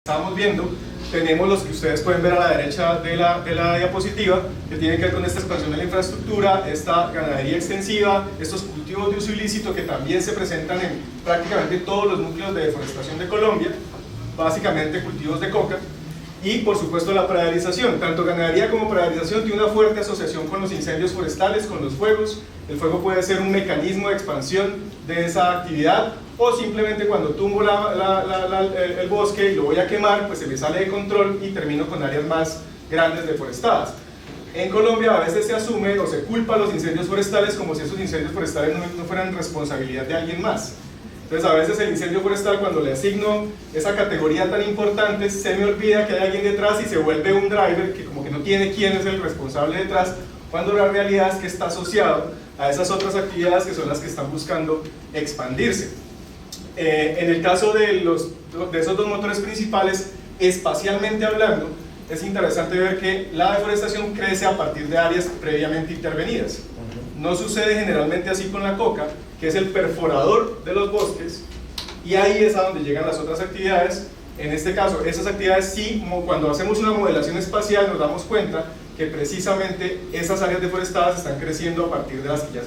estábamos viendo, tenemos los que ustedes pueden ver a la derecha de la diapositiva, que tienen que ver con esta expansión de la infraestructura, esta ganadería extensiva, estos cultivos de uso ilícito que también se presentan en prácticamente todos los núcleos de deforestación de Colombia, básicamente cultivos de coca, y por supuesto la praderización. Tanto ganadería como praderización tiene una fuerte asociación con los incendios forestales, con los fuegos. El fuego puede ser un mecanismo de expansión de esa actividad, o simplemente cuando tumbo el bosque y lo voy a quemar, pues se me sale de control y termino con áreas más grandes deforestadas. En Colombia a veces se asume o se culpa a los incendios forestales como si esos incendios forestales no fueran responsabilidad de alguien más. Entonces a veces el incendio forestal, cuando le asigno esa categoría tan importante, se me olvida que hay alguien detrás y se vuelve un driver que como que no tiene quién es el responsable detrás, cuando la realidad es que está asociado a esas otras actividades que son las que están buscando expandirse. En el caso de esos dos motores principales, espacialmente hablando, es interesante ver que la deforestación crece a partir de áreas previamente intervenidas. No sucede generalmente así con la coca, que es el perforador de los bosques, y ahí es a donde llegan las otras actividades. En este caso, esas actividades sí, cuando hacemos una modelación espacial nos damos cuenta que precisamente esas áreas deforestadas están creciendo a partir de las que ya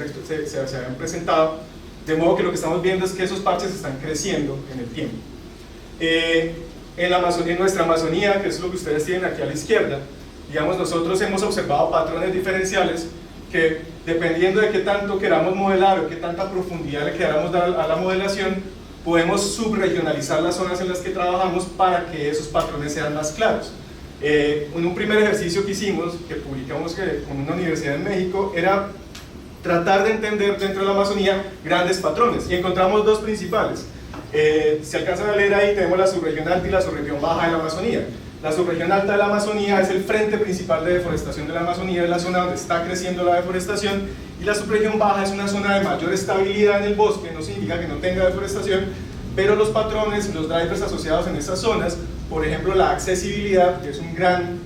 se habían presentado, de modo que lo que estamos viendo es que esos parches están creciendo en el tiempo. En nuestra Amazonía, que es lo que ustedes tienen aquí a la izquierda, digamos, nosotros hemos observado patrones diferenciales que, dependiendo de qué tanto queramos modelar o qué tanta profundidad le queramos dar a la modelación, podemos subregionalizar las zonas en las que trabajamos para que esos patrones sean más claros. En un primer ejercicio que hicimos, que publicamos con una universidad en México, era tratar de entender dentro de la Amazonía grandes patrones, y encontramos dos principales. Si alcanzan a leer ahí, tenemos la subregión alta y la subregión baja de la Amazonía. La subregión alta de la Amazonía es el frente principal de deforestación de la Amazonía, es la zona donde está creciendo la deforestación, y la subregión baja es una zona de mayor estabilidad en el bosque. No significa que no tenga deforestación, pero los patrones y los drivers asociados en esas zonas, por ejemplo la accesibilidad, que es un gran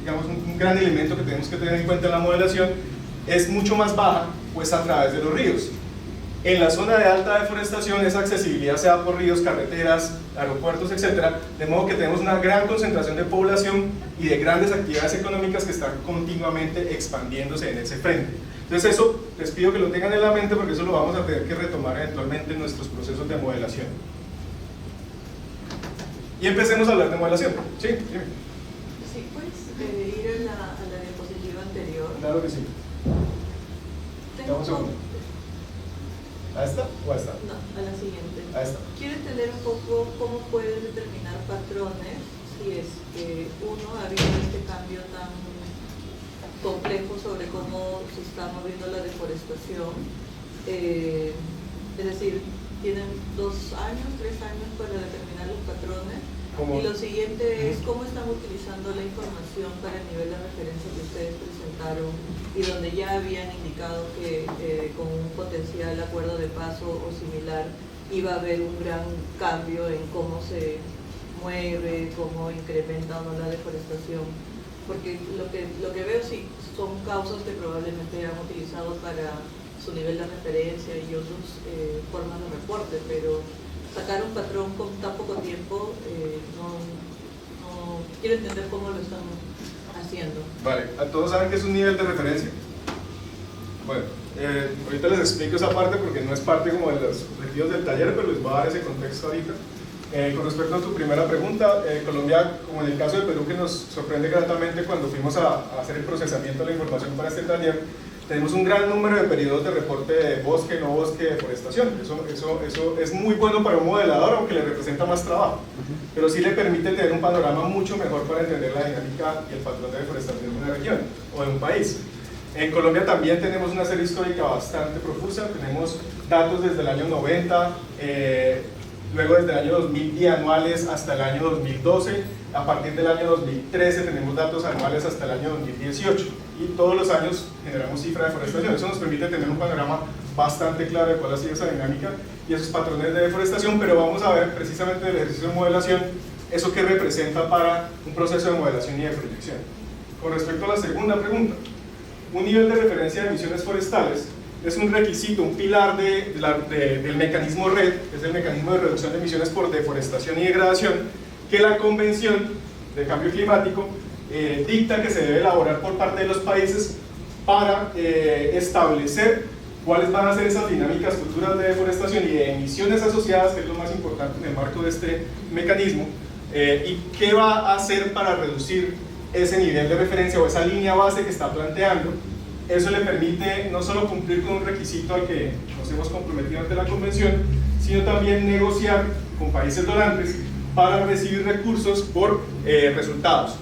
elemento que tenemos que tener en cuenta en la modelación, es mucho más baja, pues a través de los ríos. En la zona de alta deforestación esa accesibilidad se da por ríos, carreteras, aeropuertos, etc. De modo que tenemos una gran concentración de población y de grandes actividades económicas que están continuamente expandiéndose en ese frente. Entonces eso les pido que lo tengan en la mente, porque eso lo vamos a tener que retomar eventualmente en nuestros procesos de modelación. Y empecemos a hablar de modelación. ¿Sí? Dime. Sí, puedes ir a la diapositiva anterior. Claro que sí. Dame un segundo. ¿A esta o a esta? No, a la siguiente. A esta. Quiero entender un poco cómo puedes determinar patrones si es que ha habido este cambio tan complejo sobre cómo se está moviendo la deforestación. Es decir, tienen 2 años, 3 años para determinar los patrones. Y lo siguiente es cómo están utilizando la información para el nivel de referencia que ustedes presentaron y donde ya habían indicado que con un potencial acuerdo de paso o similar iba a haber un gran cambio en cómo se mueve, cómo incrementa o no la deforestación. Porque lo que veo sí son causas que probablemente han utilizado para su nivel de referencia y otras formas de reporte, pero sacar un patrón con tan poco tiempo, no quiero entender cómo lo están haciendo. Vale, ¿todos saben qué es un nivel de referencia? Bueno, ahorita les explico esa parte porque no es parte como de los objetivos del taller, pero les voy a dar ese contexto ahorita. Con respecto a tu primera pregunta, Colombia, como en el caso de Perú, que nos sorprende gratamente cuando fuimos a hacer el procesamiento de la información para este taller, tenemos un gran número de periodos de reporte de bosque, no bosque, deforestación. Eso es muy bueno para un modelador, aunque le representa más trabajo, pero sí le permite tener un panorama mucho mejor para entender la dinámica y el patrón de deforestación de una región o de un país. En Colombia también tenemos una serie histórica bastante profusa, tenemos datos desde el año 90, luego desde el año 2000 bianuales hasta el año 2012, a partir del año 2013 tenemos datos anuales hasta el año 2018, y todos los años generamos cifra de deforestación. Eso nos permite tener un panorama bastante claro de cuál ha sido esa dinámica y esos patrones de deforestación, pero vamos a ver precisamente en el ejercicio de modelación eso que representa para un proceso de modelación y de proyección. Con respecto a la segunda pregunta, un nivel de referencia de emisiones forestales es un requisito, un pilar del mecanismo RED, que es el mecanismo de reducción de emisiones por deforestación y degradación, que la Convención de Cambio Climático dicta que se debe elaborar por parte de los países para establecer cuáles van a ser esas dinámicas futuras de deforestación y de emisiones asociadas, que es lo más importante en el marco de este mecanismo, y qué va a hacer para reducir ese nivel de referencia o esa línea base que está planteando. Eso le permite no solo cumplir con un requisito al que nos hemos comprometido ante la Convención, sino también negociar con países donantes para recibir recursos por resultados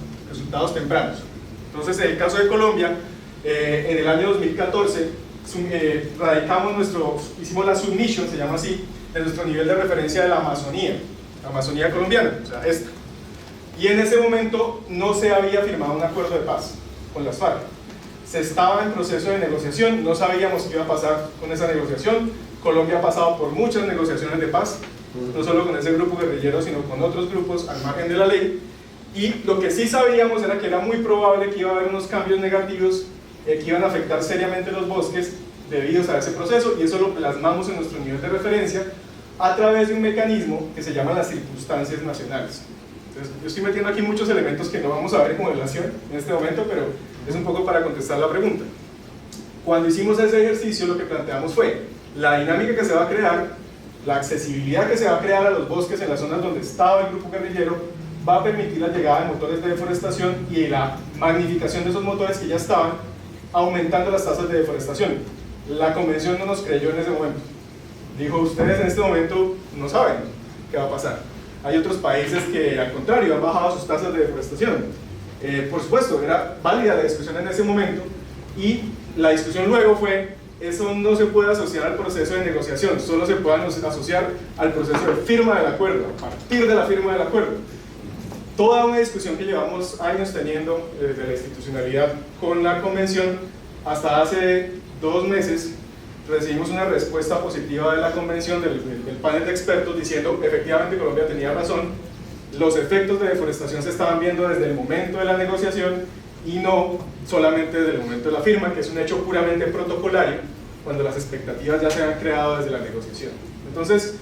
tempranos. Entonces, en el caso de Colombia, en el año 2014, hicimos la submission, se llama así, de nuestro nivel de referencia de la Amazonía colombiana, o sea, esta. Y en ese momento no se había firmado un acuerdo de paz con las FARC. Se estaba en proceso de negociación, no sabíamos qué iba a pasar con esa negociación. Colombia ha pasado por muchas negociaciones de paz, no solo con ese grupo guerrillero, sino con otros grupos al margen de la ley. Y lo que sí sabíamos era que era muy probable que iba a haber unos cambios negativos que iban a afectar seriamente los bosques debidos a ese proceso, y eso lo plasmamos en nuestro nivel de referencia a través de un mecanismo que se llama las circunstancias nacionales. Entonces, yo estoy metiendo aquí muchos elementos que no vamos a ver en modelación en este momento, pero es un poco para contestar la pregunta. Cuando hicimos ese ejercicio, lo que planteamos fue la dinámica que se va a crear, la accesibilidad que se va a crear a los bosques en las zonas donde estaba el grupo guerrillero, va a permitir la llegada de motores de deforestación y la magnificación de esos motores que ya estaban, aumentando las tasas de deforestación. La Convención no nos creyó en ese momento. Dijo, ustedes en este momento no saben qué va a pasar. Hay otros países que al contrario han bajado sus tasas de deforestación. Por supuesto, era válida la discusión en ese momento, y la discusión luego fue, eso no se puede asociar al proceso de negociación, solo se puede asociar al proceso de firma del acuerdo, a partir de la firma del acuerdo. Toda una discusión que llevamos años teniendo desde la institucionalidad con la Convención, hasta hace 2 meses recibimos una respuesta positiva de la Convención, del panel de expertos, diciendo efectivamente Colombia tenía razón, los efectos de deforestación se estaban viendo desde el momento de la negociación y no solamente desde el momento de la firma, que es un hecho puramente protocolario, cuando las expectativas ya se han creado desde la negociación. Entonces,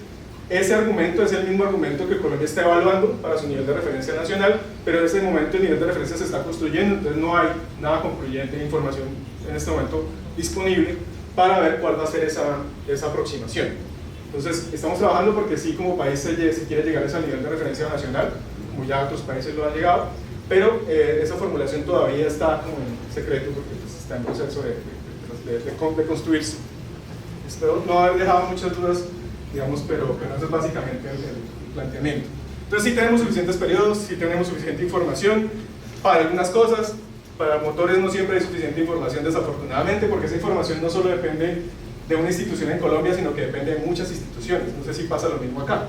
ese argumento es el mismo argumento que Colombia está evaluando para su nivel de referencia nacional, pero en ese momento el nivel de referencia se está construyendo, entonces no hay nada concluyente de información en este momento disponible para ver cuál va a ser esa aproximación. Entonces, estamos trabajando porque sí, como país se quiere llegar a ese nivel de referencia nacional, como ya otros países lo han llegado, pero esa formulación todavía está como en secreto porque pues, está en proceso de construirse. Espero no haber dejado muchas dudas, digamos, pero eso es básicamente el planteamiento. Entonces, sí tenemos suficientes periodos, sí tenemos suficiente información para algunas cosas. Para motores no siempre hay suficiente información, desafortunadamente, porque esa información no solo depende de una institución en Colombia, sino que depende de muchas instituciones. No sé si pasa lo mismo acá.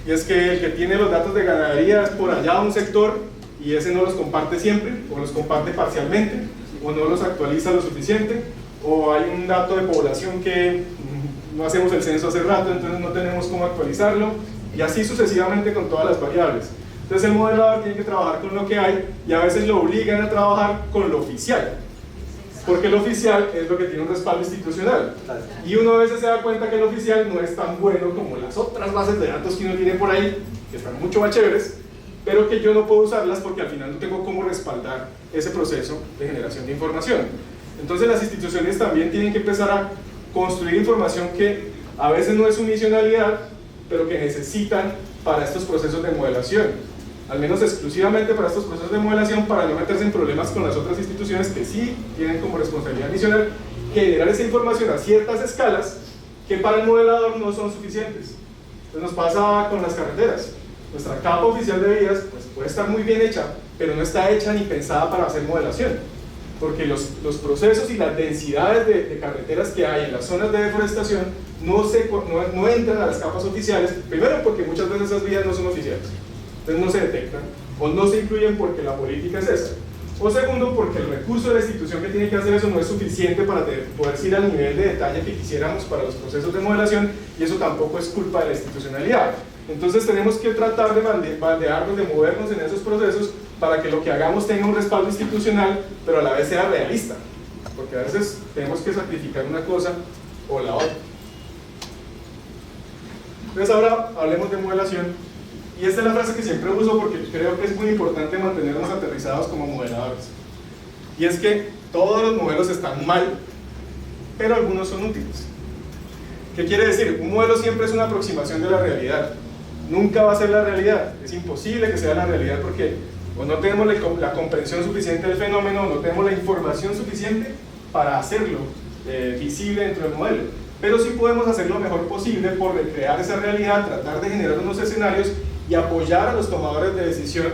Y es que el que tiene los datos de ganadería es por allá un sector, y ese no los comparte siempre, o los comparte parcialmente, o no los actualiza lo suficiente, o hay un dato de población que no hacemos el censo hace rato, entonces no tenemos cómo actualizarlo, y así sucesivamente con todas las variables. Entonces el modelador tiene que trabajar con lo que hay, y a veces lo obligan a trabajar con lo oficial, porque lo oficial es lo que tiene un respaldo institucional, y uno a veces se da cuenta que el oficial no es tan bueno como las otras bases de datos que uno tiene por ahí, que están mucho más chéveres, pero que yo no puedo usarlas porque al final no tengo cómo respaldar ese proceso de generación de información. Entonces las instituciones también tienen que empezar a construir información que a veces no es su misionalidad, pero que necesitan para estos procesos de modelación, al menos exclusivamente para estos procesos de modelación, para no meterse en problemas con las otras instituciones que sí tienen como responsabilidad misional generar esa información a ciertas escalas que para el modelador no son suficientes. Entonces nos pasa con las carreteras. Nuestra capa oficial de vías pues, puede estar muy bien hecha, pero no está hecha ni pensada para hacer modelación, porque los procesos y las densidades de carreteras que hay en las zonas de deforestación no entran a las capas oficiales, primero porque muchas veces esas vías no son oficiales, entonces no se detectan, o no se incluyen porque la política es esa, o segundo porque el recurso de la institución que tiene que hacer eso no es suficiente para poder ir al nivel de detalle que quisiéramos para los procesos de modelación, y eso tampoco es culpa de la institucionalidad. Entonces tenemos que tratar de bandearnos, de movernos en esos procesos para que lo que hagamos tenga un respaldo institucional, pero a la vez sea realista, porque a veces tenemos que sacrificar una cosa o la otra. Entonces ahora hablemos de modelación Y esta es la frase que siempre uso porque creo que es muy importante mantenernos aterrizados como modeladores. Y es que todos los modelos están mal, pero algunos son útiles. ¿Qué quiere decir? Un modelo siempre es una aproximación de la realidad. Nunca va a ser la realidad. Es imposible que sea la realidad porque o no tenemos la comprensión suficiente del fenómeno, o no tenemos la información suficiente para hacerlo visible dentro del modelo. Pero sí podemos hacer lo mejor posible por recrear esa realidad, tratar de generar unos escenarios y apoyar a los tomadores de decisión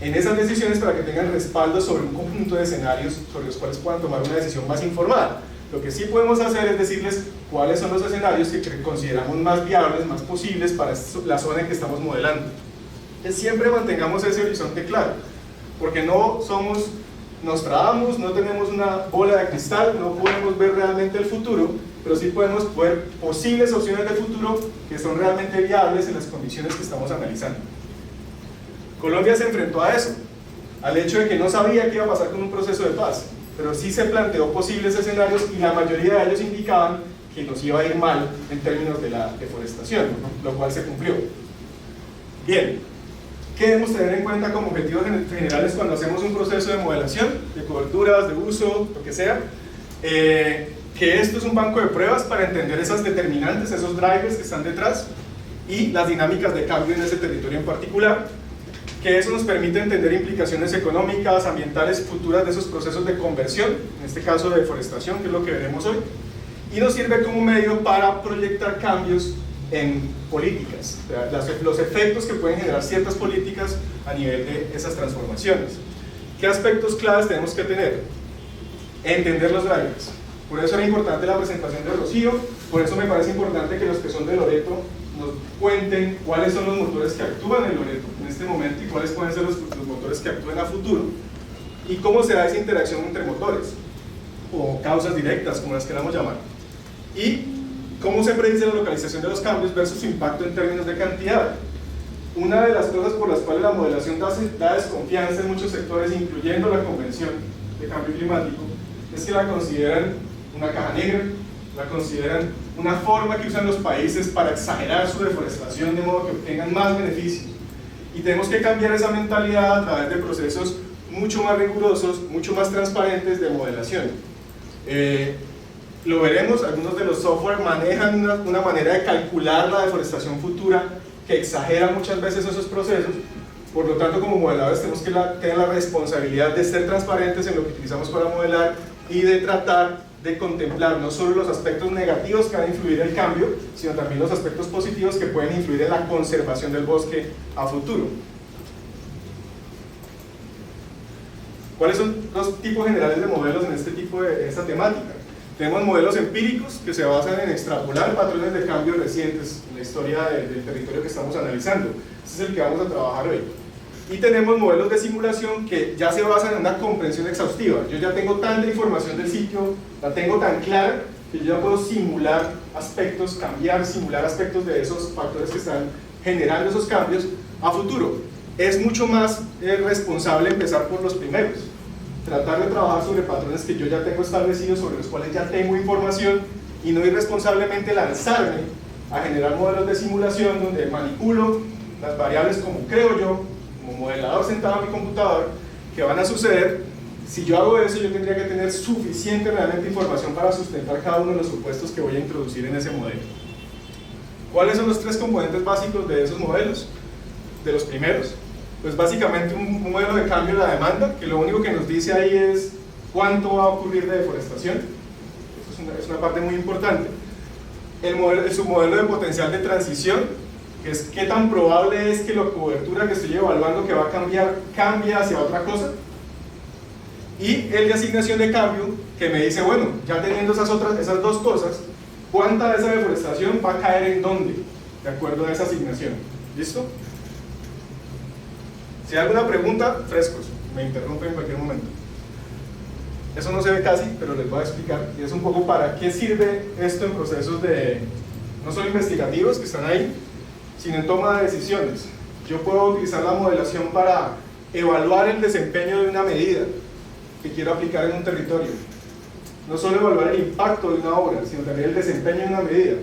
en esas decisiones para que tengan respaldo sobre un conjunto de escenarios sobre los cuales puedan tomar una decisión más informada. Lo que sí podemos hacer es decirles cuáles son los escenarios que consideramos más viables, más posibles para la zona en que estamos modelando. Que siempre mantengamos ese horizonte claro, porque no somos Nostradamus, no tenemos una bola de cristal, no podemos ver realmente el futuro, pero sí podemos ver posibles opciones de futuro que son realmente viables en las condiciones que estamos analizando. Colombia se enfrentó a eso, al hecho de que no sabía qué iba a pasar con un proceso de paz, pero sí se planteó posibles escenarios y la mayoría de ellos indicaban que nos iba a ir mal en términos de la deforestación, lo cual se cumplió. Bien, ¿qué debemos tener en cuenta como objetivos generales cuando hacemos un proceso de modelación, de coberturas, de uso, lo que sea? Que esto es un banco de pruebas para entender esas determinantes, esos drivers que están detrás y las dinámicas de cambio en ese territorio en particular, que eso nos permite entender implicaciones económicas, ambientales futuras de esos procesos de conversión, en este caso de deforestación, que es lo que veremos hoy, y nos sirve como medio para proyectar cambios en políticas, o sea, los efectos que pueden generar ciertas políticas a nivel de esas transformaciones. ¿Qué aspectos claves tenemos que tener? Entender los drivers. Por eso era importante la presentación de Rocío, por eso me parece importante que los que son de Loreto nos cuenten cuáles son los motores que actúan en Loreto en este momento y cuáles pueden ser los motores que actúen a futuro y cómo se da esa interacción entre motores o causas directas, como las queramos llamar, y cómo se predice la localización de los cambios versus su impacto en términos de cantidad. Una de las cosas por las cuales la modelación da desconfianza en muchos sectores, incluyendo la Convención de Cambio Climático, es que la consideran una caja negra, la consideran una forma que usan los países para exagerar su deforestación de modo que obtengan más beneficios. Y tenemos que cambiar esa mentalidad a través de procesos mucho más rigurosos, mucho más transparentes de modelación. Lo veremos, algunos de los software manejan una manera de calcular la deforestación futura que exagera muchas veces esos procesos. Por lo tanto, como modeladores tenemos que tener la responsabilidad de ser transparentes en lo que utilizamos para modelar y de tratar de contemplar no solo los aspectos negativos que van a influir en el cambio, sino también los aspectos positivos que pueden influir en la conservación del bosque a futuro. ¿Cuáles son los tipos generales de modelos en esta temática? Tenemos modelos empíricos que se basan en extrapolar patrones de cambio recientes en la historia del territorio que estamos analizando. Ese es el que vamos a trabajar hoy. Y tenemos modelos de simulación que ya se basan en una comprensión exhaustiva. Yo ya tengo tanta información del sitio, la tengo tan clara, que yo ya puedo simular aspectos, simular aspectos de esos factores que están generando esos cambios a futuro. Es mucho más responsable empezar por los primeros. Tratar de trabajar sobre patrones que yo ya tengo establecidos, sobre los cuales ya tengo información, y no irresponsablemente lanzarme a generar modelos de simulación donde manipulo las variables como creo yo, como modelador sentado en mi computador, que van a suceder. Si yo hago eso, yo tendría que tener suficiente realmente información para sustentar cada uno de los supuestos que voy a introducir en ese modelo. ¿Cuáles son los tres componentes básicos de esos modelos? De los primeros. Pues básicamente un modelo de cambio de la demanda, que lo único que nos dice ahí es cuánto va a ocurrir de deforestación. Eso es una parte muy importante. El submodelo de potencial de transición, que es qué tan probable es que la cobertura que estoy evaluando que va a cambiar, cambie hacia otra cosa. Y el de asignación de cambio, que me dice, bueno, ya teniendo esas dos cosas, ¿cuánta de esa deforestación va a caer en dónde? De acuerdo a esa asignación. ¿Listo? Si hay alguna pregunta, frescos, me interrumpen en cualquier momento. Eso no se ve casi, pero les voy a explicar. Y es un poco para qué sirve esto en procesos no solo investigativos que están ahí, sino en toma de decisiones. Yo puedo utilizar la modelación para evaluar el desempeño de una medida que quiero aplicar en un territorio. No solo evaluar el impacto de una obra, sino también el desempeño de una medida.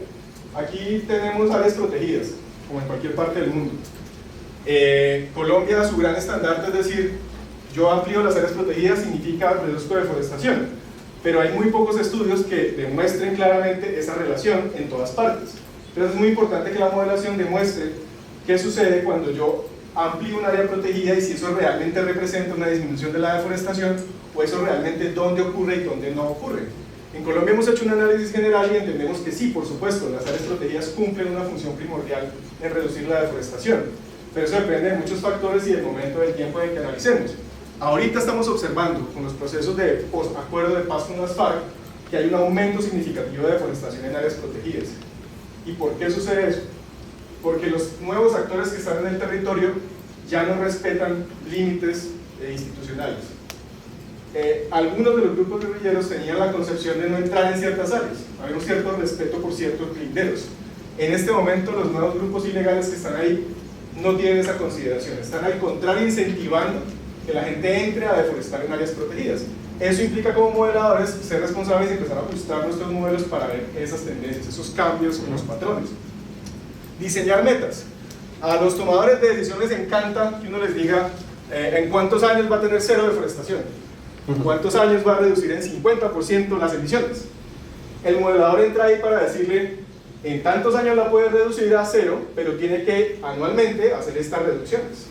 Aquí tenemos áreas protegidas, como en cualquier parte del mundo. Colombia, su gran estandarte es decir, yo amplío las áreas protegidas, significa reduzco deforestación, pero hay muy pocos estudios que demuestren claramente esa relación en todas partes. Entonces es muy importante que la modelación demuestre qué sucede cuando yo amplío un área protegida y si eso realmente representa una disminución de la deforestación o eso realmente dónde ocurre y dónde no ocurre. En Colombia hemos hecho un análisis general y entendemos que sí, por supuesto, las áreas protegidas cumplen una función primordial en reducir la deforestación, pero eso depende de muchos factores y del momento del tiempo en que analicemos. Ahorita estamos observando con los procesos de acuerdo de paz con las FARC que hay un aumento significativo de deforestación en áreas protegidas. ¿Y por qué sucede eso? Porque los nuevos actores que están en el territorio ya no respetan límites institucionales. Algunos de los grupos guerrilleros tenían la concepción de no entrar en ciertas áreas, había un cierto respeto por ciertos linderos. En este momento los nuevos grupos ilegales que están ahí no tienen esa consideración, están al contrario incentivando que la gente entre a deforestar en áreas protegidas. Eso implica como modeladores ser responsables y empezar a ajustar nuestros modelos para ver esas tendencias, esos cambios en los patrones. Diseñar metas. A los tomadores de decisiones les encanta que uno les diga en cuántos años va a tener cero deforestación, en cuántos años va a reducir en 50% las emisiones. El modelador entra ahí para decirle en tantos años la puede reducir a cero, pero tiene que anualmente hacer estas reducciones.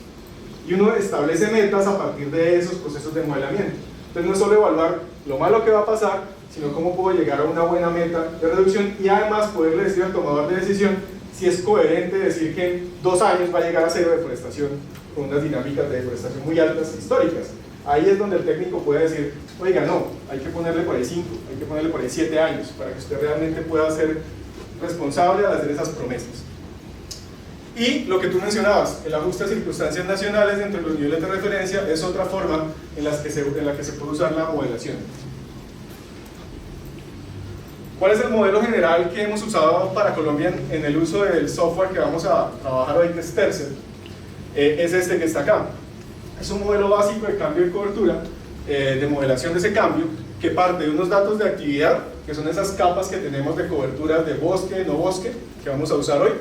Y uno establece metas a partir de esos procesos de modelamiento. Entonces no es solo evaluar lo malo que va a pasar, sino cómo puedo llegar a una buena meta de reducción y además poderle decir al tomador de decisión si es coherente decir que en 2 años va a llegar a cero deforestación con unas dinámicas de deforestación muy altas históricas. Ahí es donde el técnico puede decir, oiga, no, hay que ponerle por ahí 5, hay que ponerle por ahí 7 años para que usted realmente pueda ser responsable al hacer esas promesas. Y lo que tú mencionabas, el ajuste a circunstancias nacionales entre los niveles de referencia es otra forma en la que se puede usar la modelación. ¿Cuál es el modelo general que hemos usado para Colombia en el uso del software que vamos a trabajar hoy, que es Tercel? Es este que está acá. Es un modelo básico de cambio de cobertura, de modelación de ese cambio, que parte de unos datos de actividad, que son esas capas que tenemos de cobertura de bosque, no bosque, que vamos a usar hoy.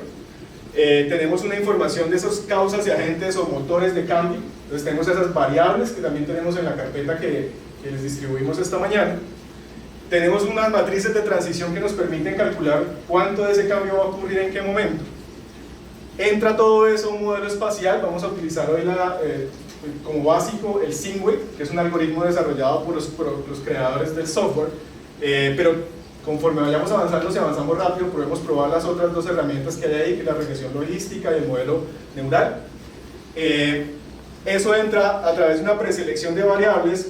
Tenemos una información de esas causas y agentes o motores de cambio, entonces tenemos esas variables que también tenemos en la carpeta que les distribuimos esta mañana. Tenemos unas matrices de transición que nos permiten calcular cuánto de ese cambio va a ocurrir en qué momento. Entra todo eso a un modelo espacial, vamos a utilizar hoy como básico el SIMWay, que es un algoritmo desarrollado por los creadores del software, pero conforme vayamos avanzando, si avanzamos rápido, podemos probar las otras 2 herramientas que hay ahí, que es la regresión logística y el modelo neural. Eso entra a través de una preselección de variables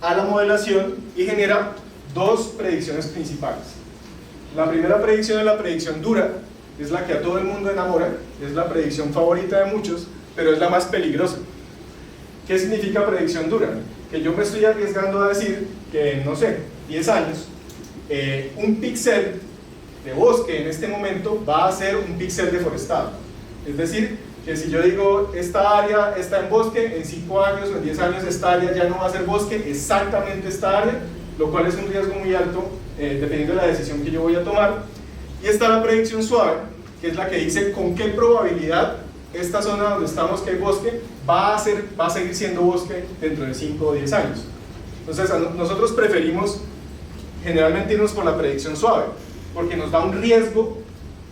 a la modelación y genera 2 predicciones principales. La primera predicción es la predicción dura, es la que a todo el mundo enamora, es la predicción favorita de muchos, pero es la más peligrosa. ¿Qué significa predicción dura? Que yo me estoy arriesgando a decir que en, no sé, 10 años, un píxel de bosque en este momento va a ser un píxel deforestado. Es decir, que si yo digo esta área está en bosque, en 5 años o en 10 años esta área ya no va a ser bosque, exactamente esta área, lo cual es un riesgo muy alto dependiendo de la decisión que yo voy a tomar. Y está la predicción suave, que es la que dice con qué probabilidad esta zona donde estamos, que hay bosque, va a seguir siendo bosque dentro de 5 o 10 años. Entonces nosotros preferimos generalmente irnos por la predicción suave, porque nos da un riesgo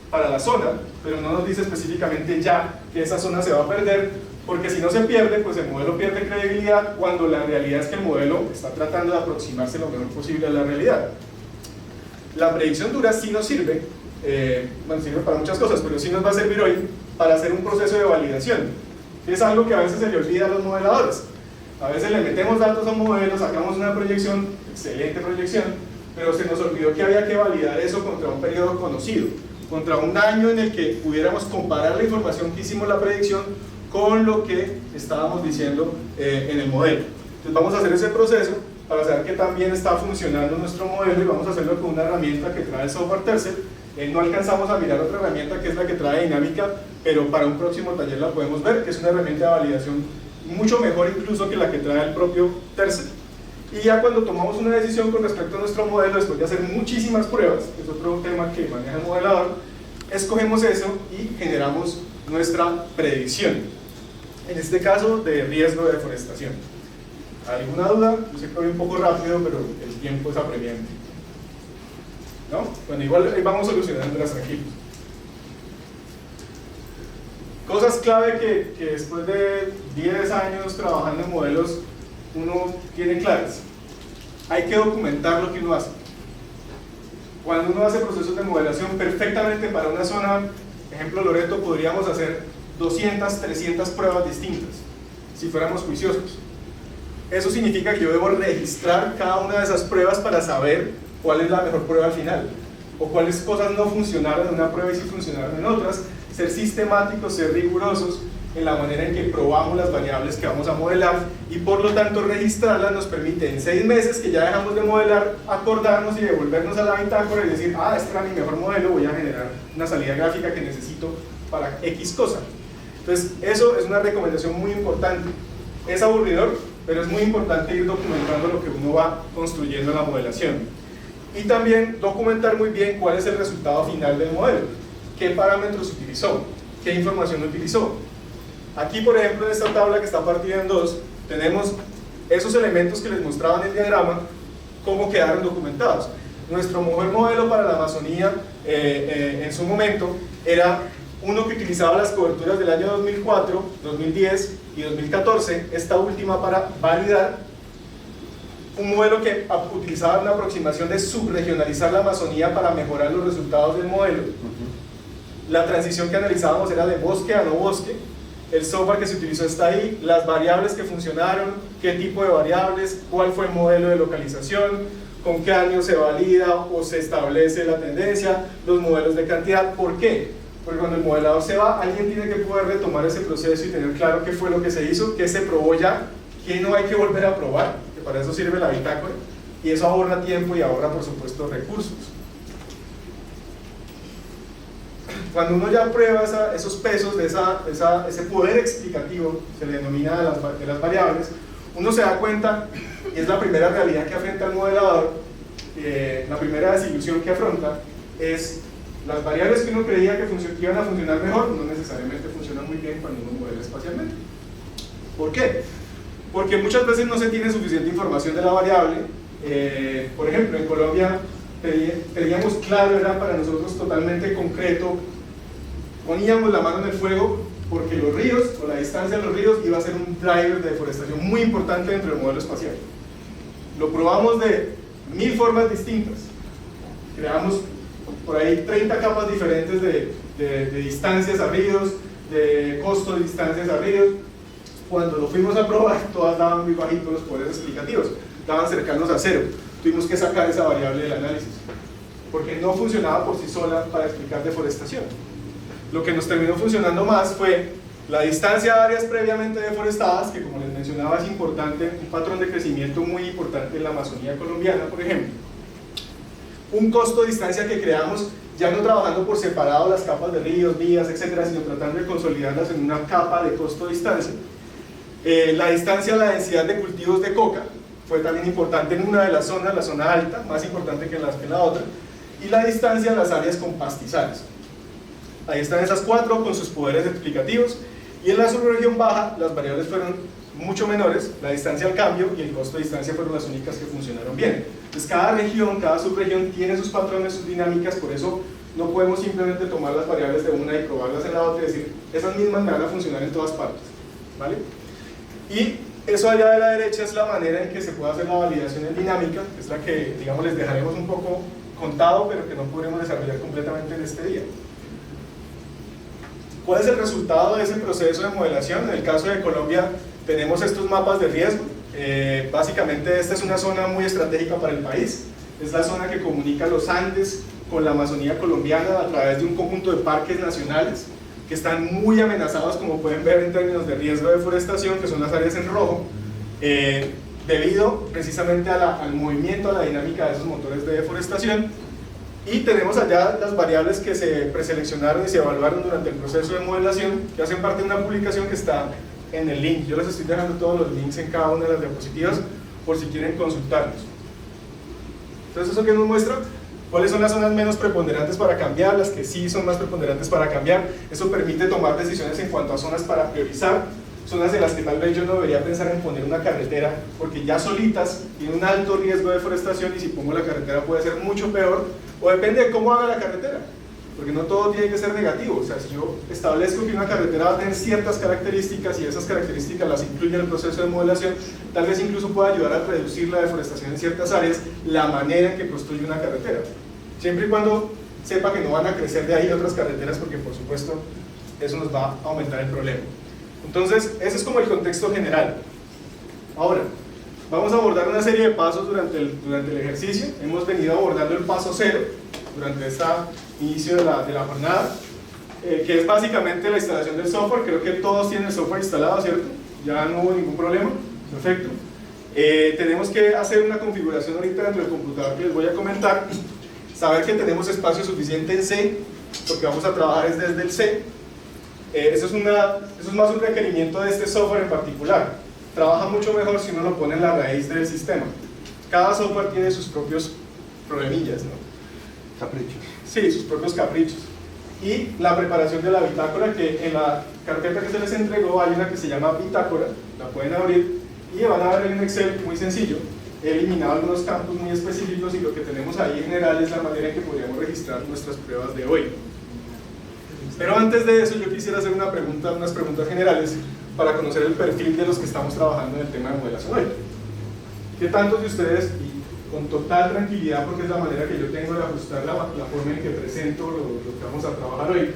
para la zona, pero no nos dice específicamente ya que esa zona se va a perder, porque si no se pierde, pues el modelo pierde credibilidad, cuando la realidad es que el modelo está tratando de aproximarse lo mejor posible a la realidad. La predicción dura sí nos sirve, bueno, sirve para muchas cosas, pero sí nos va a servir hoy para hacer un proceso de validación, que es algo que a veces se le olvida a los modeladores. A veces le metemos datos a un modelo, sacamos una proyección, excelente proyección, pero se nos olvidó que había que validar eso contra un periodo conocido, contra un año en el que pudiéramos comparar la información que hicimos la predicción con lo que estábamos diciendo en el modelo. Entonces vamos a hacer ese proceso para saber que también está funcionando nuestro modelo, y vamos a hacerlo con una herramienta que trae el software Tercel. No alcanzamos a mirar otra herramienta que es la que trae dinámica, pero para un próximo taller la podemos ver, que es una herramienta de validación mucho mejor incluso que la que trae el propio Tercel. Y ya cuando tomamos una decisión con respecto a nuestro modelo, después de hacer muchísimas pruebas, que es otro tema que maneja el modelador, escogemos eso y generamos nuestra predicción. en este caso de riesgo de deforestación. ¿Alguna duda? Yo sé que voy un poco rápido, pero el tiempo es apremiante, ¿no? Bueno, igual ahí vamos solucionándolas tranquilos. Cosas clave que después de 10 años trabajando en modelos uno tiene claras. Hay que documentar lo que uno hace. Cuando uno hace procesos de modelación, perfectamente para una zona, ejemplo Loreto, podríamos hacer 200, 300 pruebas distintas, si fuéramos juiciosos. Eso significa que yo debo registrar cada una de esas pruebas para saber cuál es la mejor prueba al final, o cuáles cosas no funcionaron en una prueba y sí funcionaron en otras. Ser sistemáticos, ser rigurosos en la manera en que probamos las variables que vamos a modelar, y por lo tanto registrarlas nos permite en 6 meses que ya dejamos de modelar, acordarnos y devolvernos a la bitácora y decir, ah, este era mi mejor modelo, voy a generar una salida gráfica que necesito para X cosa. Entonces eso es una recomendación muy importante. Es aburridor, pero es muy importante ir documentando lo que uno va construyendo en la modelación, y también documentar muy bien cuál es el resultado final del modelo, qué parámetros utilizó, qué información utilizó. Aquí, por ejemplo, en esta tabla que está partida en dos, tenemos esos elementos que les mostraba en el diagrama, cómo quedaron documentados. Nuestro mejor modelo para la Amazonía en su momento era uno que utilizaba las coberturas del año 2004, 2010 y 2014, esta última para validar un modelo que utilizaba una aproximación de subregionalizar la Amazonía para mejorar los resultados del modelo. La transición que analizábamos era de bosque a no bosque. El software que se utilizó está ahí, las variables que funcionaron, qué tipo de variables, cuál fue el modelo de localización, con qué año se valida o se establece la tendencia, los modelos de cantidad. ¿Por qué? Porque cuando el modelador se va, alguien tiene que poder retomar ese proceso y tener claro qué fue lo que se hizo, qué se probó ya, qué no hay que volver a probar, que para eso sirve la bitácora, y eso ahorra tiempo y ahorra, por supuesto, recursos. Cuando uno ya prueba esos pesos de ese poder explicativo, se le denomina de las variables, uno se da cuenta, y es la primera realidad que afronta el modelador, la primera desilusión que afronta, es las variables que uno creía que iban a funcionar mejor, no necesariamente funcionan muy bien cuando uno modela espacialmente. ¿Por qué? Porque muchas veces no se tiene suficiente información de la variable. Por ejemplo, en Colombia teníamos claro, era para nosotros totalmente concreto, poníamos la mano en el fuego porque los ríos, o la distancia de los ríos, iba a ser un driver de deforestación muy importante dentro del modelo espacial. Lo probamos de 1000 formas distintas. Creamos por ahí 30 capas diferentes de distancias a ríos, de costo de distancias a ríos. Cuando lo fuimos a probar, todas daban muy bajitos los poderes explicativos, daban cercanos a 0. Tuvimos que sacar esa variable del análisis, porque no funcionaba por sí sola para explicar deforestación. Lo que nos terminó funcionando más fue la distancia a áreas previamente deforestadas, que como les mencionaba es importante, un patrón de crecimiento muy importante en la Amazonía colombiana, por ejemplo. Un costo de distancia que creamos, ya no trabajando por separado las capas de ríos, vías, etcétera, sino tratando de consolidarlas en una capa de costo de distancia. La distancia a la densidad de cultivos de coca fue también importante en una de las zonas, la zona alta, más importante que la otra, y la distancia a las áreas con pastizales. Ahí están esas 4 con sus poderes explicativos, y en la subregión baja las variables fueron mucho menores, la distancia al cambio y el costo de distancia fueron las únicas que funcionaron bien. Entonces cada región, cada subregión tiene sus patrones, sus dinámicas, por eso no podemos simplemente tomar las variables de una y probarlas en la otra y decir, esas mismas me van a funcionar en todas partes, ¿vale? Y eso allá de la derecha es la manera en que se puede hacer la validación en dinámica, que es la que, digamos, les dejaremos un poco contado, pero que no podremos desarrollar completamente en este día. ¿Cuál es el resultado de ese proceso de modelación? En el caso de Colombia tenemos estos mapas de riesgo. Básicamente esta es una zona muy estratégica para el país, es la zona que comunica los Andes con la Amazonía colombiana a través de un conjunto de parques nacionales que están muy amenazados, como pueden ver, en términos de riesgo de deforestación, que son las áreas en rojo, debido precisamente al movimiento, a la dinámica de esos motores de deforestación. Y tenemos allá las variables que se preseleccionaron y se evaluaron durante el proceso de modelación, que hacen parte de una publicación que está en el link. Yo les estoy dejando todos los links en cada una de las diapositivas por si quieren consultarlos. Entonces, ¿eso qué nos muestra? ¿Cuáles son las zonas menos preponderantes para cambiar? Las que sí son más preponderantes para cambiar. Eso permite tomar decisiones en cuanto a zonas para priorizar. zonas en las que tal vez yo no debería pensar en poner una carretera, porque ya solitas tienen un alto riesgo de deforestación y si pongo la carretera puede ser mucho peor, o depende de cómo haga la carretera, porque no todo tiene que ser negativo. O sea, si yo establezco que una carretera va a tener ciertas características y esas características las incluye en el proceso de modelación, tal vez incluso pueda ayudar a reducir la deforestación en ciertas áreas, la manera en que construye una carretera, siempre y cuando sepa que no van a crecer de ahí otras carreteras, porque por supuesto eso nos va a aumentar el problema. Entonces, ese es como el contexto general. Ahora, vamos a abordar una serie de pasos durante el ejercicio. Hemos venido abordando el paso 0 durante este inicio de la jornada, que es básicamente la instalación del software. Creo que todos tienen el software instalado, ¿cierto? Ya no hubo ningún problema. Perfecto. Tenemos que hacer una configuración ahorita dentro del computador que les voy a comentar. Saber que tenemos espacio suficiente en C, porque vamos a trabajar desde el C. Eso es más un requerimiento de este software en particular. Trabaja mucho mejor si uno lo pone en la raíz del sistema. Cada software tiene sus propios problemillas, ¿no? Caprichos. Sí, sus propios caprichos. Y la preparación de la bitácora, que en la carpeta que se les entregó hay una que se llama bitácora, la pueden abrir y van a ver en Excel muy sencillo. He eliminado algunos campos muy específicos y lo que tenemos ahí en general es la manera en que podríamos registrar nuestras pruebas de hoy. Pero antes de eso yo quisiera hacer unas preguntas generales para conocer el perfil de los que estamos trabajando en el tema de modelación hoy. ¿Qué tantos de ustedes, y con total tranquilidad porque es la manera que yo tengo de ajustar la forma en que presento lo que vamos a trabajar hoy,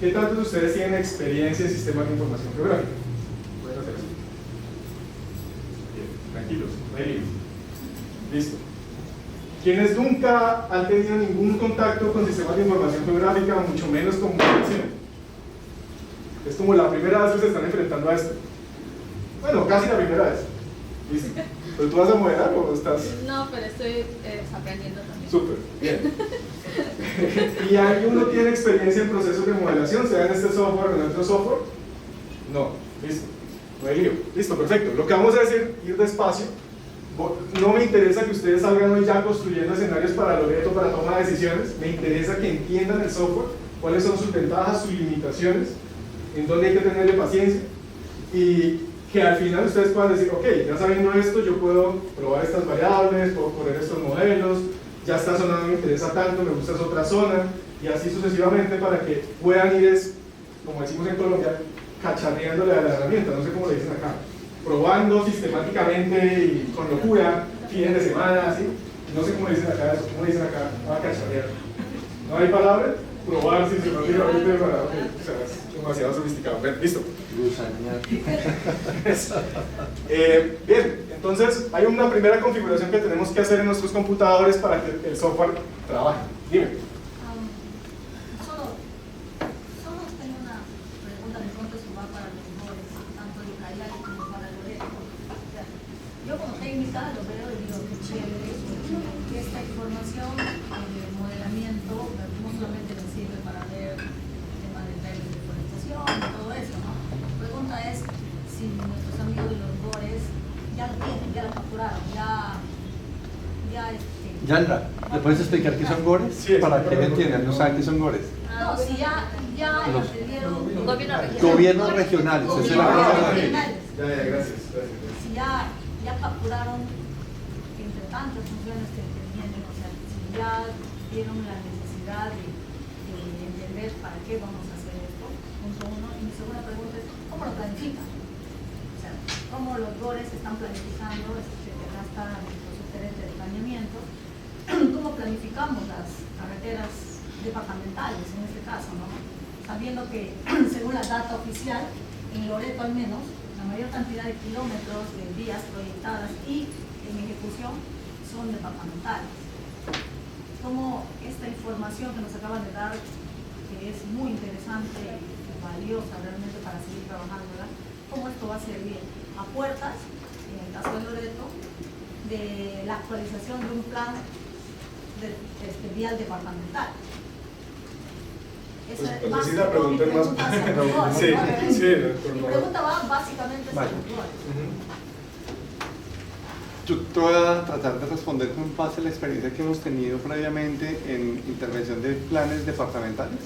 qué tantos de ustedes tienen experiencia en sistemas de información geográfica? ¿Pueden hacer eso? Bien, tranquilos, ahí. Listo. Quienes nunca han tenido ningún contacto con sistemas de información geográfica, mucho menos con modelación. Es como la primera vez que se están enfrentando a esto. Bueno, casi la primera vez. ¿Listo? ¿Pero tú vas a modelar o estás...? No, pero estoy aprendiendo también. Súper, bien. ¿Y alguno tiene experiencia en procesos de modelación, sea en este software o en otro software? No, listo. No hay lío. Listo, perfecto. Lo que vamos a hacer es ir despacio. No me interesa que ustedes salgan hoy ya construyendo escenarios para Loreto, para toma de decisiones. Me interesa que entiendan el software, cuáles son sus ventajas, sus limitaciones, en dónde hay que tenerle paciencia, y que al final ustedes puedan decir, ok, ya sabiendo esto, yo puedo probar estas variables, puedo correr estos modelos, ya esta zona no me interesa tanto, me gusta esa otra zona, y así sucesivamente, para que puedan ir, como decimos en Colombia, cacharreándole a la herramienta, no sé cómo le dicen acá, probando sistemáticamente y con locura, fines de semana, así. No sé cómo le dicen acá eso, cómo le dicen acá, a cacharrear. ¿No hay palabra? Probar sistemáticamente para... Okay, o sea, es demasiado sofisticado. Bien, listo. Bien, entonces hay una primera configuración que tenemos que hacer en nuestros computadores para que el software trabaje. Dime. Solo tengo una pregunta de pronto si va para los mejores, tanto de Cayali como para Loreto. O sea, yo como técnica lo veo y digo que chévere que esta información de modelamiento no solamente me sirve para ver el tema de reglas de deforestación y todo eso, ¿no? La pregunta es si nuestros amigos de los GORES ya lo tienen, ya lo capturaron, Yandra, ¿le puedes explicar qué son GORES? Sí, para que entiendan, no saben qué son GORES. No, si ya entendieron Gobiernos regionales, esa es la palabra. Ya, gracias. Si ya capturaron, entre tantas funciones que tienen, o sea, si ya vieron la necesidad de entender para qué vamos a hacer esto, punto uno. Y mi segunda pregunta es, ¿cómo lo planifican? O sea, ¿cómo los GORES están planificando? Acá está nuestro subgerente de planeamiento. ¿Cómo planificamos las carreteras departamentales, en este caso, ¿no? Sabiendo que, según la data oficial, en Loreto al menos, la mayor cantidad de kilómetros de vías proyectadas y en ejecución son departamentales. Como esta información que nos acaban de dar, que es muy interesante y valiosa realmente para seguir trabajándola, cómo esto va a servir a puertas, en el caso de Loreto, de la actualización de un plan vial departamental. Pues sí, la pregunta es más... Sí, mi pregunta va básicamente sobre los GORES. Yo te voy a tratar de responder con base a la experiencia que hemos tenido previamente en intervención de planes departamentales.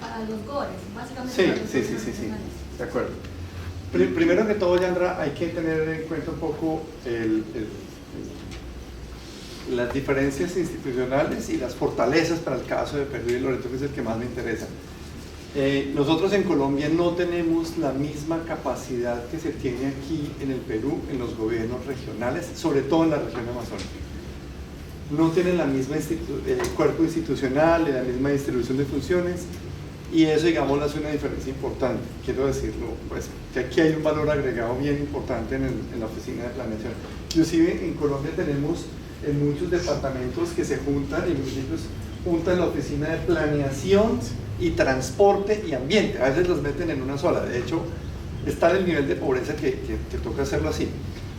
Para los GORES, básicamente. Sí, para los sí, GORES sí, nacionales. de acuerdo. Primero que todo, Yandra, hay que tener en cuenta un poco las diferencias institucionales y las fortalezas para el caso de Perú y Loreto, que es el que más me interesa. Nosotros en Colombia no tenemos la misma capacidad que se tiene aquí en el Perú en los gobiernos regionales, sobre todo en la región amazónica. No tienen la misma cuerpo institucional, la misma distribución de funciones, y eso, digamos, hace una diferencia importante. Quiero decirlo, pues, que aquí hay un valor agregado bien importante en la oficina de planeación. Inclusive en Colombia tenemos en muchos departamentos que se juntan, y municipios juntan la oficina de planeación y transporte y ambiente. A veces los meten en una sola. De hecho, está en el nivel de pobreza que toca hacerlo así.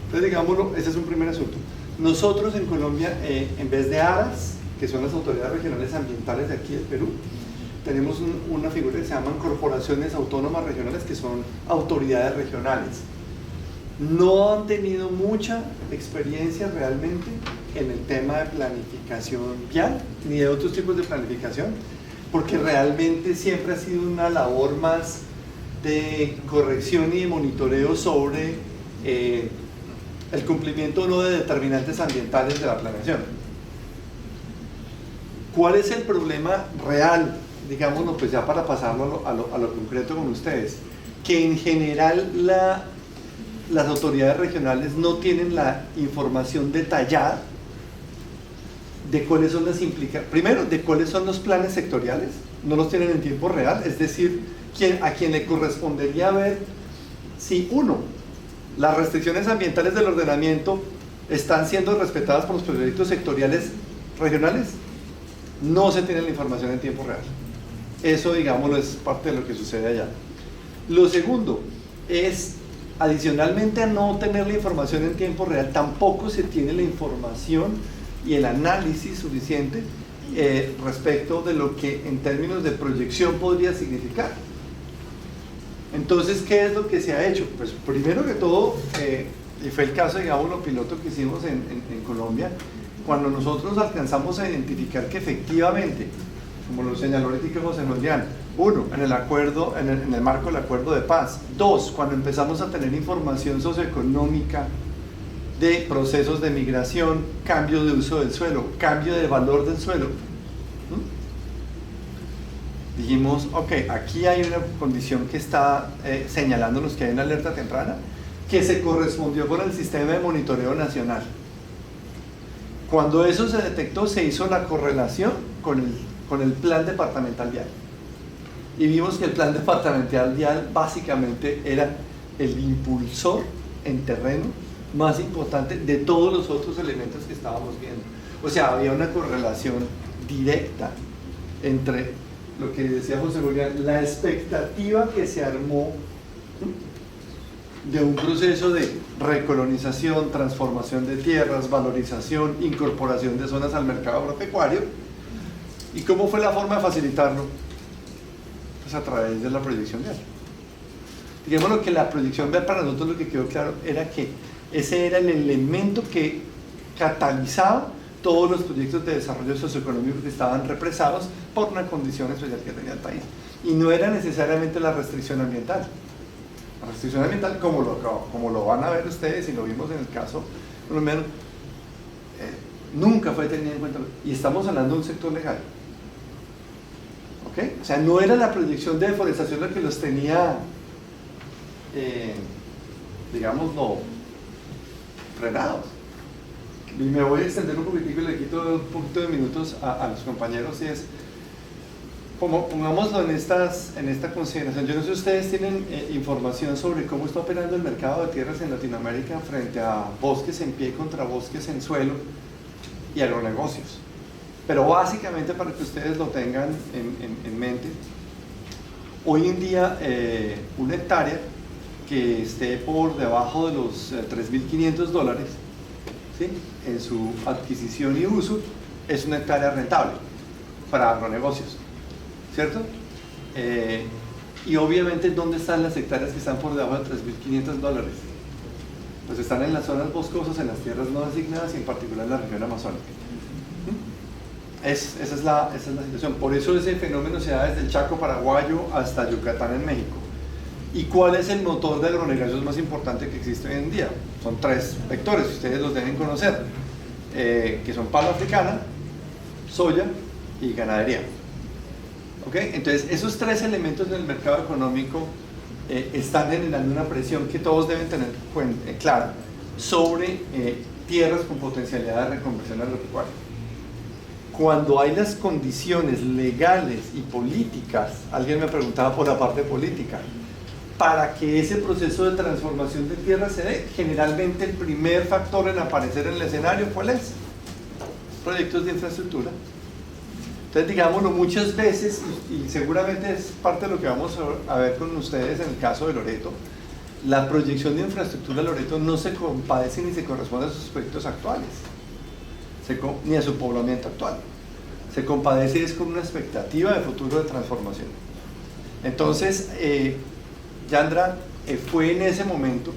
Entonces, digámoslo, ese es un primer asunto. Nosotros en Colombia, en vez de ARAS, que son las autoridades regionales ambientales de aquí del Perú, tenemos una figura que se llaman corporaciones autónomas regionales, que son autoridades regionales. No han tenido mucha experiencia realmente en el tema de planificación vial, ni de otros tipos de planificación, porque realmente siempre ha sido una labor más de corrección y de monitoreo sobre el cumplimiento o no de determinantes ambientales de la planeación. ¿Cuál es el problema real? Digámoslo, pues ya para pasarlo a lo concreto con ustedes, que en general las autoridades regionales no tienen la información detallada de cuáles son las implicaciones, primero, de cuáles son los planes sectoriales, no los tienen en tiempo real, es decir, a quien le correspondería ver si, uno, las restricciones ambientales del ordenamiento están siendo respetadas por los proyectos sectoriales regionales, no se tiene la información en tiempo real. Eso, digámoslo, es parte de lo que sucede allá. Lo segundo es, adicionalmente a no tener la información en tiempo real, tampoco se tiene la información y el análisis suficiente respecto de lo que en términos de proyección podría significar. Entonces, ¿qué es lo que se ha hecho? Pues primero que todo, y fue el caso, digamos, lo piloto que hicimos en Colombia, cuando nosotros alcanzamos a identificar que efectivamente, como lo señaló ahorita José Julián, uno, en el acuerdo, en el marco del acuerdo de paz; dos, cuando empezamos a tener información socioeconómica de procesos de migración, cambio de uso del suelo, cambio de valor del suelo, dijimos, ok, aquí hay una condición que está señalándonos que hay una alerta temprana que se correspondió con el sistema de monitoreo nacional. Cuando eso se detectó, se hizo la correlación con el plan departamental vial, y vimos que el plan departamental vial básicamente era el impulsor en terreno más importante de todos los otros elementos que estábamos viendo. O sea, había una correlación directa entre lo que decía José Julián, la expectativa que se armó de un proceso de recolonización, transformación de tierras, valorización, incorporación de zonas al mercado agropecuario. ¿Y cómo fue la forma de facilitarlo? Pues a través de la proyección vial. Digamos que la proyección vial, para nosotros lo que quedó claro era que ese era el elemento que catalizaba todos los proyectos de desarrollo socioeconómico que estaban represados por una condición especial que tenía el país. Y no era necesariamente la restricción ambiental. La restricción ambiental, como lo van a ver ustedes, y lo vimos en el caso colombiano, nunca fue tenida en cuenta. Y estamos hablando de un sector legal. ¿Okay? O sea, no era la proyección de deforestación la que los tenía, digámoslo, frenados. Y me voy a extender un poquitico y le quito un poquito de minutos a los compañeros, y es, pongámoslo en esta consideración. Yo no sé si ustedes tienen información sobre cómo está operando el mercado de tierras en Latinoamérica frente a bosques en pie contra bosques en suelo y agronegocios. Pero básicamente, para que ustedes lo tengan en mente, hoy en día una hectárea que esté por debajo de los $3.500, ¿sí?, en su adquisición y uso, es una hectárea rentable para agronegocios, ¿cierto? Y obviamente, ¿dónde están las hectáreas que están por debajo de $3.500? Pues están en las zonas boscosas, en las tierras no designadas, y en particular en la región amazónica. Esa es la situación. Por eso ese fenómeno se da desde el Chaco paraguayo hasta Yucatán en México. ¿Y cuál es el motor de agronegocios más importante que existe hoy en día? Son 3 vectores, ustedes los deben conocer, que son palma africana, soya y ganadería. ¿Ok? Entonces, esos 3 elementos del mercado económico están generando una presión que todos deben tener clara sobre tierras con potencialidad de reconversión agropecuaria. Cuando hay las condiciones legales y políticas, alguien me preguntaba por la parte política, para que ese proceso de transformación de tierra se dé, generalmente el primer factor en aparecer en el escenario, ¿cuál es? Proyectos de infraestructura. Entonces, digámoslo, muchas veces, y seguramente es parte de lo que vamos a ver con ustedes en el caso de Loreto, la proyección de infraestructura de Loreto no se compadece ni se corresponde a sus proyectos actuales, ni a su poblamiento actual. Se compadece es con una expectativa de futuro de transformación. Entonces, Yandra, fue en ese momento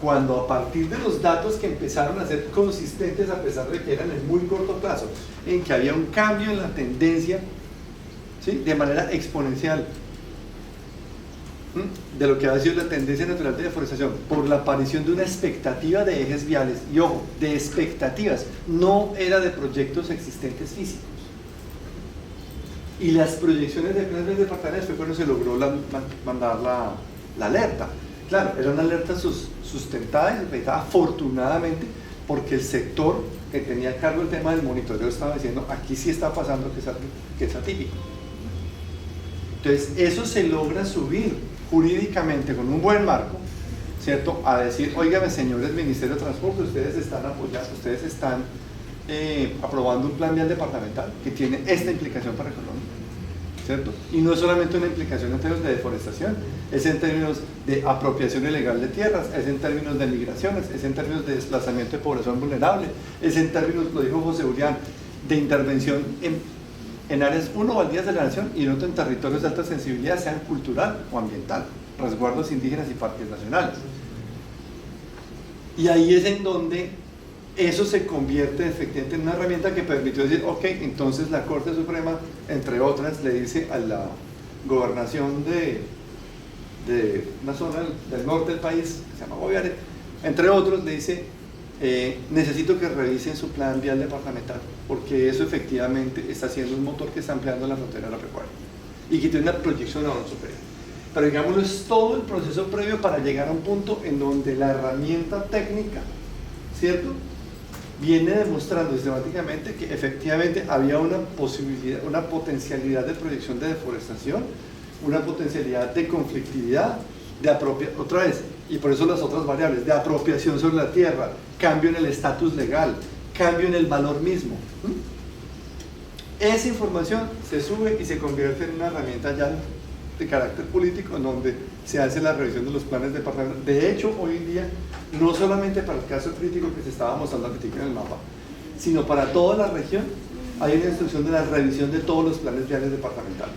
cuando, a partir de los datos que empezaron a ser consistentes, a pesar de que eran en muy corto plazo, en que había un cambio en la tendencia, ¿sí?, de manera exponencial de lo que ha sido la tendencia natural de deforestación, por la aparición de una expectativa de ejes viales, y ojo, de expectativas, no era de proyectos existentes físicos. Y las proyecciones de planes departamentales fue cuando se logró mandar la alerta. Claro, era una alerta sustentada y respetada, afortunadamente, porque el sector que tenía a cargo el tema del monitoreo estaba diciendo, aquí sí está pasando que es atípico. Entonces, eso se logra subir jurídicamente con un buen marco, ¿cierto?, a decir, óigame, señores Ministerio de Transporte, ustedes están apoyando, ustedes están aprobando un plan vial departamental que tiene esta implicación para Colombia, ¿cierto? Y no es solamente una implicación en términos de deforestación, es en términos de apropiación ilegal de tierras, es en términos de migraciones, es en términos de desplazamiento de población vulnerable, es en términos, lo dijo José Julián, de intervención en áreas, uno, baldías de la nación, y en otro, en territorios de alta sensibilidad, sean cultural o ambiental, resguardos indígenas y parques nacionales. Y ahí es en donde eso se convierte efectivamente en una herramienta que permitió decir, ok, entonces la Corte Suprema, entre otras, le dice a la gobernación de una zona del norte del país, que se llama Guaviare, entre otros, le dice, necesito que revisen su plan vial departamental, porque eso efectivamente está siendo un motor que está ampliando la frontera agropecuaria y que tiene una proyección aún superior. Pero digámoslo, es todo el proceso previo para llegar a un punto en donde la herramienta técnica, ¿cierto?, viene demostrando sistemáticamente que efectivamente había una posibilidad, una potencialidad de proyección de deforestación, una potencialidad de conflictividad, de apropiación, otra vez, y por eso las otras variables, de apropiación sobre la tierra, cambio en el estatus legal, cambio en el valor mismo. Esa información se sube y se convierte en una herramienta ya de carácter político, en donde se hace la revisión de los planes departamentales. De hecho, hoy en día, no solamente para el caso crítico que se estaba mostrando en el mapa, sino para toda la región, hay una instrucción de la revisión de todos los planes viales departamentales.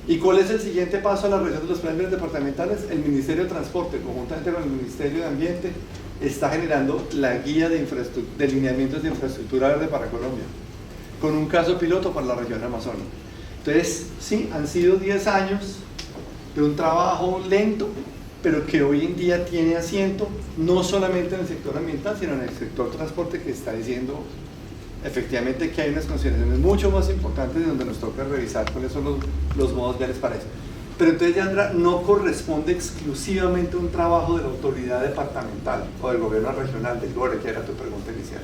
¿Y cuál es el siguiente paso a la revisión de los planes viales departamentales? El Ministerio de Transporte, conjuntamente con el Ministerio de Ambiente, está generando la guía de lineamientos de infraestructura verde para Colombia, con un caso piloto para la región amazónica. Entonces, sí, han sido 10 años de un trabajo lento, pero que hoy en día tiene asiento no solamente en el sector ambiental, sino en el sector transporte, que está diciendo efectivamente que hay unas consideraciones mucho más importantes, donde nos toca revisar cuáles son los modos viales para eso. Pero entonces, Yandra, no corresponde exclusivamente a un trabajo de la autoridad departamental o del gobierno regional, del GORE, que era tu pregunta inicial.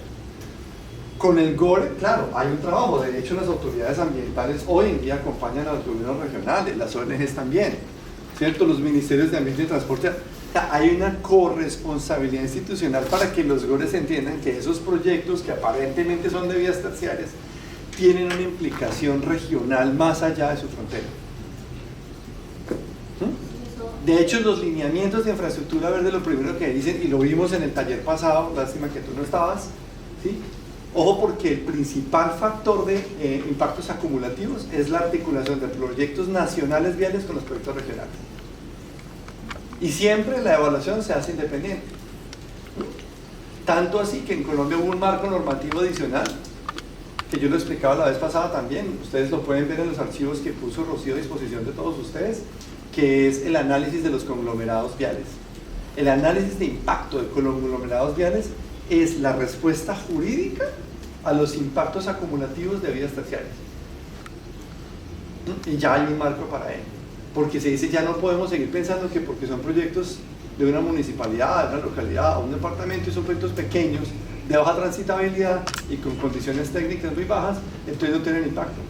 Con el GORE, claro, hay un trabajo. De hecho, las autoridades ambientales hoy en día acompañan a los gobiernos regionales, las ONGs también, ¿cierto? Los ministerios de Ambiente y Transporte. Hay una corresponsabilidad institucional para que los GORES entiendan que esos proyectos, que aparentemente son de vías terciarias, tienen una implicación regional más allá de su frontera. De hecho, los lineamientos de infraestructura verde, lo primero que dicen, y lo vimos en el taller pasado, lástima que tú no estabas, ¿sí? Ojo, porque el principal factor de impactos acumulativos es la articulación de proyectos nacionales viales con los proyectos regionales. Y siempre la evaluación se hace independiente. Tanto así que en Colombia hubo un marco normativo adicional, que yo lo explicaba la vez pasada también, ustedes lo pueden ver en los archivos que puso Rocío a disposición de todos ustedes, que es el análisis de los conglomerados viales. El análisis de impacto de conglomerados viales es la respuesta jurídica a los impactos acumulativos de vías terciarias. Y ya hay un marco para ello, porque se dice ya no podemos seguir pensando que porque son proyectos de una municipalidad, de una localidad o un departamento y son proyectos pequeños de baja transitabilidad y con condiciones técnicas muy bajas, entonces no tienen impacto.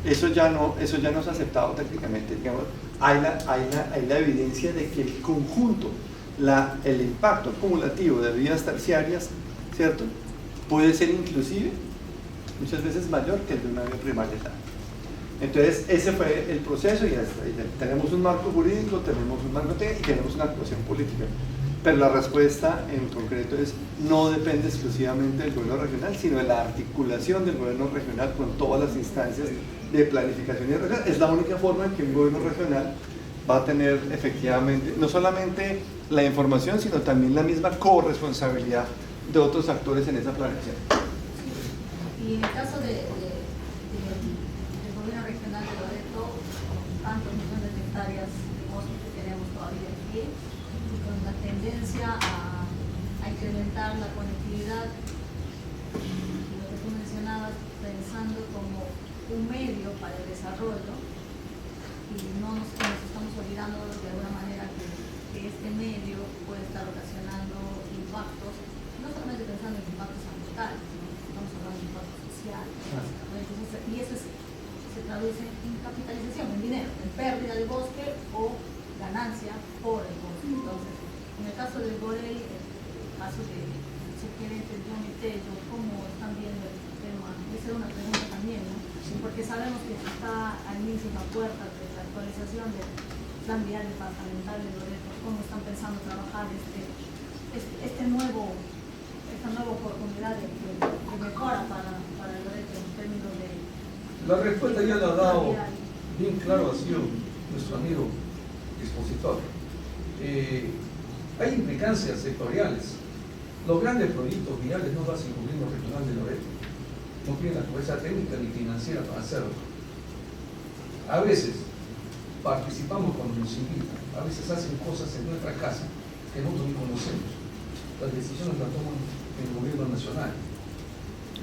Eso ya no es aceptado técnicamente. Digamos, hay la evidencia de que el conjunto, el impacto acumulativo de vías terciarias, ¿cierto?, puede ser inclusive muchas veces mayor que el de una vía primaria. Entonces ese fue el proceso y tenemos un marco jurídico, tenemos un marco técnico y tenemos una actuación política. Pero la respuesta en concreto es: no depende exclusivamente del gobierno regional, sino de la articulación del gobierno regional con todas las instancias de planificación y regional. Es la única forma en que un gobierno regional va a tener efectivamente no solamente la información, sino también la misma corresponsabilidad de otros actores en esa planeación. Y en el caso del gobierno regional de Loreto, con tantos millones de hectáreas de bosque que tenemos todavía aquí, y con la tendencia a incrementar la conectividad, y lo que tú mencionabas, pensando como un medio para el desarrollo, y no nos estamos olvidando de alguna manera que este medio puede estar ocasionando impactos, no solamente pensando en impactos ambientales, sino estamos hablando de impactos sociales, y eso se traduce en capitalización, en dinero, en pérdida de bosque o ganancia por el bosque. Entonces, en el caso del Borel, el caso del subgerente Johnny Tello, ¿cómo están viendo el tema? Esa es una pregunta también, ¿no? Porque sabemos que está al inicio la puerta de la actualización del plan vial departamental de Loreto. ¿Cómo están pensando trabajar esta nueva oportunidad de mejora para Loreto en términos de... La respuesta ya la ha dado bien claro, ha sido nuestro amigo expositor. Hay implicancias sectoriales. Los grandes proyectos viales no lo hace el gobierno regional de Loreto. No tiene la fuerza técnica ni financiera para hacerlo. A veces participamos cuando nos invitan, a veces hacen cosas en nuestra casa que nosotros ni conocemos. Las decisiones las toman el gobierno nacional.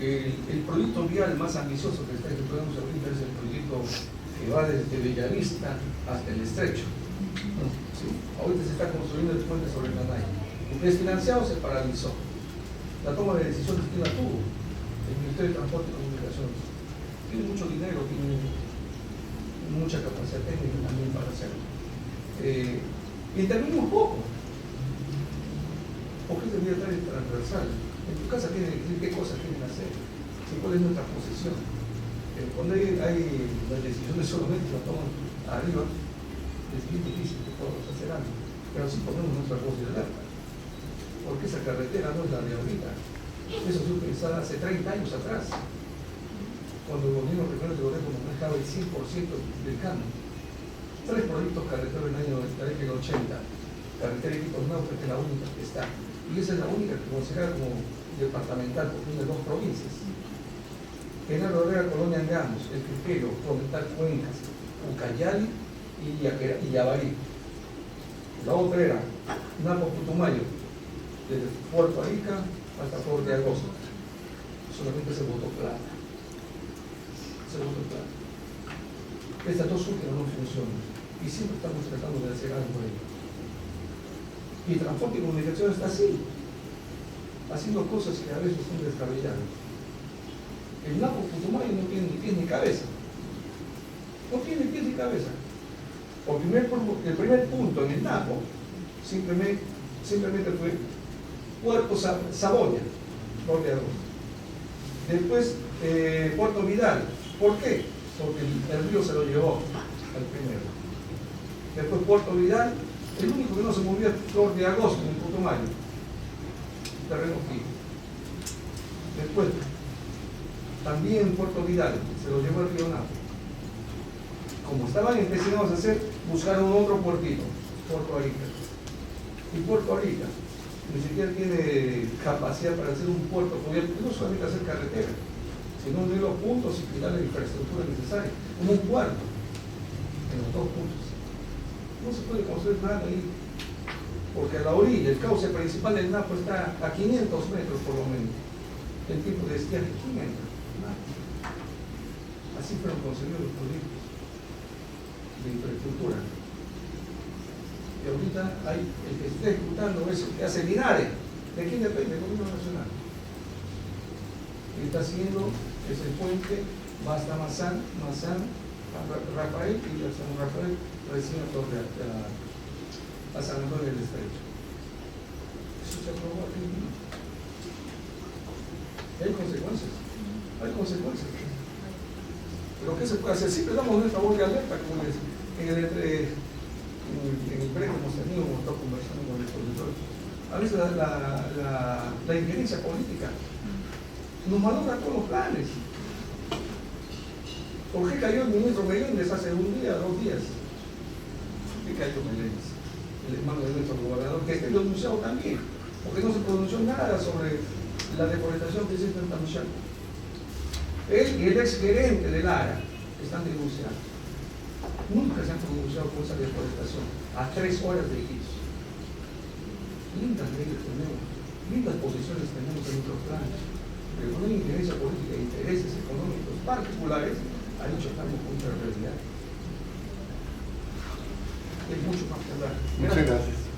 El proyecto vial más ambicioso que está ejecutando ahorita es el proyecto que va desde Bellavista hasta el Estrecho. Sí, ahorita se está construyendo el puente sobre el canal. Desfinanciado se paralizó. La toma de decisiones que la tuvo el Ministerio de Transporte y Comunicaciones. Tiene mucho dinero, tiene mucha capacidad técnica también para hacerlo. Y intervenimos poco. ¿Por qué debería estar transversal? En tu casa tienen que decir qué cosas quieren hacer, cuál es nuestra posición. Cuando hay las decisiones solamente las toman arriba, es bien difícil que todos hacer algo. Pero sí ponemos nuestra voz de alerta. Porque esa carretera no es la de ahorita. Eso fue pensado hace 30 años atrás, cuando el gobierno regional de Loreto nos dejaba el 100% del canon. 3 proyectos carreteros en el año 80. Carretera Iquitos Nauta, que es la única que está. Y esa es la única que considera como departamental, porque es de 2 provincias. General Herrera, Colonia Angamos, El Criterio, Fromental Cuencas, Ucayali y Yavarí. La otra era Napo Putumayo, desde Puerto Arica hasta Flor de Agosto. Solamente se votó plata. Estas 2 últimas no funcionan y siempre estamos tratando de hacer algo ahí. Y Transporte y Comunicación está así, haciendo cosas que a veces son descabelladas. El Napo Putumayo no tiene ni pies ni cabeza. No tiene pies ni cabeza. El primer punto en el Napo simplemente fue Puerto Saboya, Flor de Agosto. Después Puerto Vidal. ¿Por qué? Porque el río se lo llevó al primero. Después Puerto Vidal, el único que no se movía es Flor de Agosto en el Putumayo. Terreno fijo. Después, también Puerto Vidal se lo llevó el río Napo. Como estaban empecinados a hacer, buscaron otro puertito, Puerto Arica. Y Puerto Arica ni siquiera tiene capacidad para hacer un puerto cubierto, no solamente hacer carretera, sino unir los puntos y crear la infraestructura necesaria, como un puerto en los 2 puntos. No se puede construir nada ahí, porque a la orilla, el cauce principal del Napo está a 500 metros por lo menos. El tipo de estiaje, ¿quién entra? Nadie. Así fueron conseguidos los proyectos de infraestructura. Y ahorita hay el que está ejecutando eso, que hace Linares. ¿De quién depende? Del gobierno nacional. Y está haciendo ese puente, va hasta Mazán, Rafael, y de San Rafael recién a San Antonio del Estrecho. Eso se aprobó aquí. Y hay consecuencias. Hay consecuencias. Pero ¿qué se puede hacer? Siempre damos nuestra voz de alerta, como les, en el breve hemos tenido, hemos estado conversando con el profesor. A veces la injerencia política nos malogra todos los planes. ¿Por qué cayó el ministro Meléndez hace un día, 2 días? ¿Por qué cayó Meléndez? El hermano de nuestro gobernador, que esté denunciado también, porque no se pronunció nada sobre la deforestación que existe en Tamuchaco. Él y el ex gerente del ARA están denunciados. Nunca se han pronunciado por esa deforestación a 3 horas de eclipse. Lindas leyes tenemos, lindas posiciones tenemos en nuestros planes, pero no hay injerencia política e intereses económicos particulares, ahí chocamos contra la realidad. Hay mucho más que hablar. Muchas gracias.